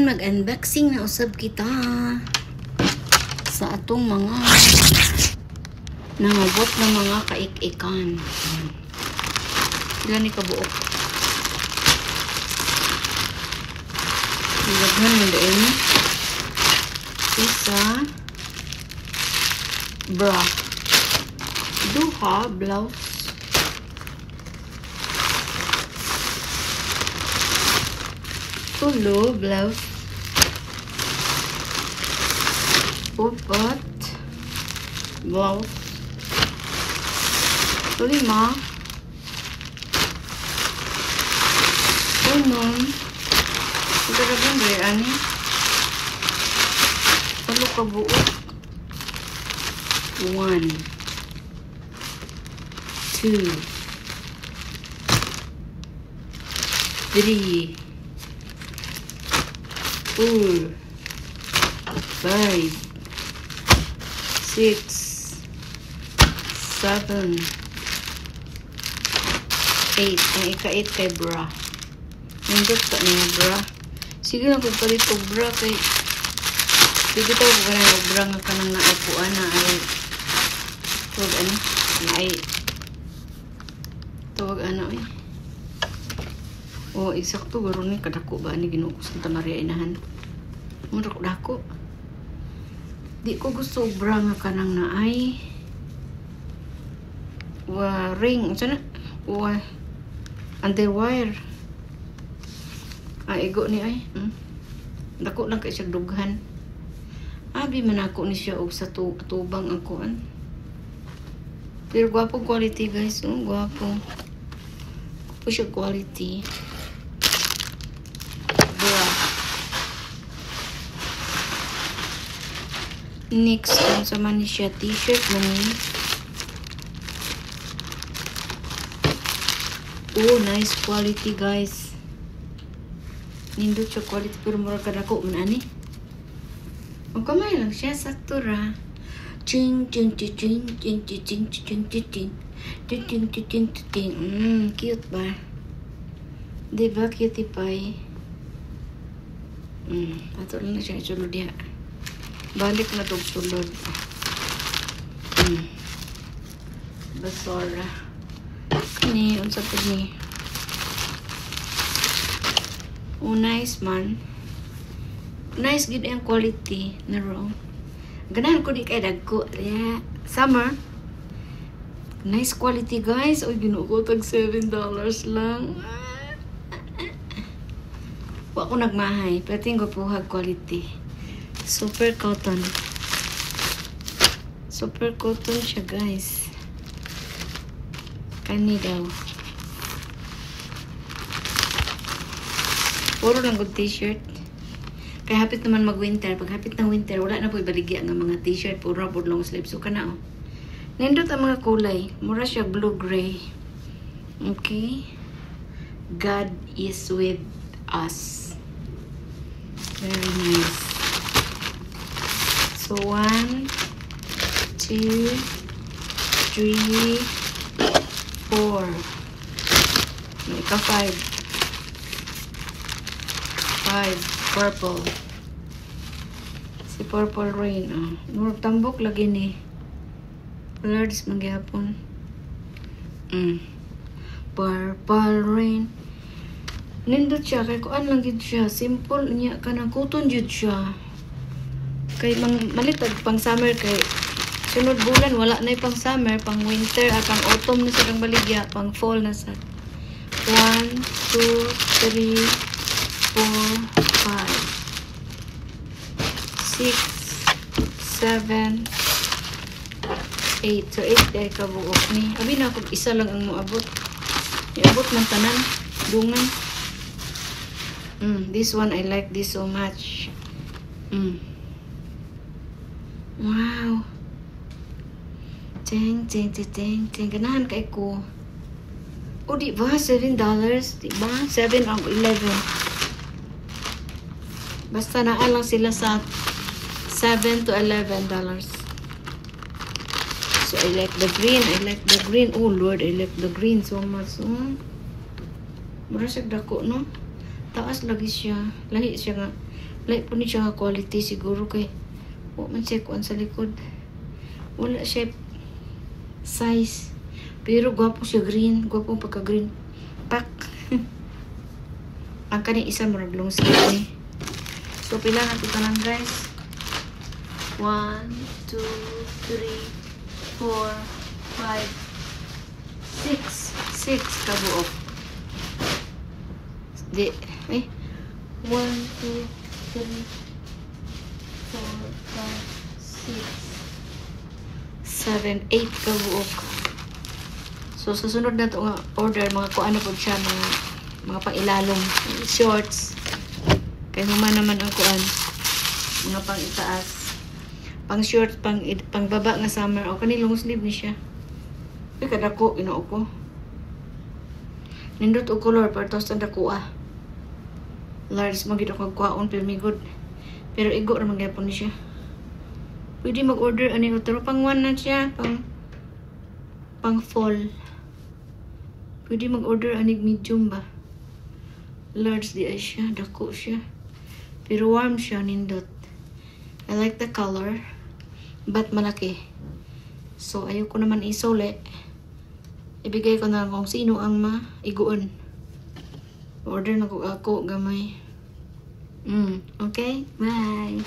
Karon mag-unboxing na usab kita sa atong mga nangabot na mga kaik-ikan. Sila ni kabuok. Ilaghan mo din. Isa bra. Duha blouse. Tulo blouse. Upat blouse. Lima unon. Kadaghan ba ani? Tulo ka buok. 1 2 3 4 5 6 7 8. Ang ika-8 kay bra. Nindot ka niya bra. Sige lang kung palit og bra kay sige tayo kung ganang og bra nga kanang naapuan na ay tuwag ano na ay tuwag ano eh. Oh, eksakto garo ni kadako ba ni Ginoo Santa Maria inahan. Mura ko dako. Di ko gusto og bra nga kanang naay ring sana underwire. Ego ni ay. Dako lang kay siya dughan. Abi man ako ni siya og sa tubang ang kuan. Pero gwapo quality guys, gwapo. Gwapo siya quality. Bra. Next, sa man ni siya t-shirt man ni. Oh, nice quality guys. Nindot siya quality pero mura kadako man ani. O kamay lang siya sakto ra. Ching ching ching ching ching ching ching ching ching ching ching. Cute ba? Diba cute pie? Ato lang na siya sulod diha. Balik na tong sulod. Basura. Ni unsa pud ni? Oh, nice man. Nice gid ang quality na raw. Ganahan ko di kay dagko. Yeah. Summer. Nice quality guys. Oy Ginoo ko tag $7 lang. Wa ko nagmahay. Pating ko puhag quality. Super cotton. Super cotton siya guys. Kani daw. Puro lang good t-shirt. Kaya hapit naman mag-winter. Pag hapit ng winter, wala na po ibaligya ng mga t-shirt. Puro po long sleeve. So, kana o. Nindot ang mga kulay. Mura siya blue-gray. Okay? God is with us. Very nice. So, 1, 2, 3, 4. May ka 5. 5. Purple. Si Purple Rain. Murag tambok lagi ni. Colors magyapon. Purple Rain. Nindot siya. Kay kuan lang gid siya. Simple niya. Kanang cotton jud siya. Kay malitag pang summer kay sunod bulan wala na pang summer, pang winter, pang autumn na sa baligya, pang fall na sa 1, 2, 3, 4, 5, 6, 7, 8. So 8 day kabuok ni. Abi na kung isa lang ang moabot. Iabot man tanan dungan. This one I like this so much. Wow. Ting. Ganahan kay ko. O di ba? $7? Di ba? 7 ang 11. Basta naan lang sila sa $7 to $11. So I like the green. Oh Lord, I like the green so much. Mura siya dako, no? Taas lagi siya. Lahi siya nga. Like po ni siya nga quality siguro kay man siya kuan sa likod. Wala siya size. Pero gwapo siya green. Gwapo pagka green. Pak. Ang kaning isa mo long sleeve ni. So pila na ito tanan guys. 1, 2, 3, 4, 5, 6 kabuok. Di, 1, 2, 3, 4, 5, 6, 7, 8 kabuok. So sa sunod na to nga order mga kuan po siya mga pang-ilalom shorts. Kaya human naman ang kuan mga pang-itaas. Pang short, pang baba nga summer. O kani long sleeve ni siya. Ay kadako ginoo ko. Nindot og color pero tos ta dako ah. Large magid ako kuhaon pero good. Pero igo ra man gyapon ni siya. Pwede mag-order ani otro pang one na siya, pang fall. Pwede mag-order anig medium ba. Large di ay siya, dako siya. Pero warm siya nindot. I like the color, but malaki. So ayoko naman isole. Ibigay ko na kung sino ang maiguon. Order na ko ako gamay. Okay? Bye.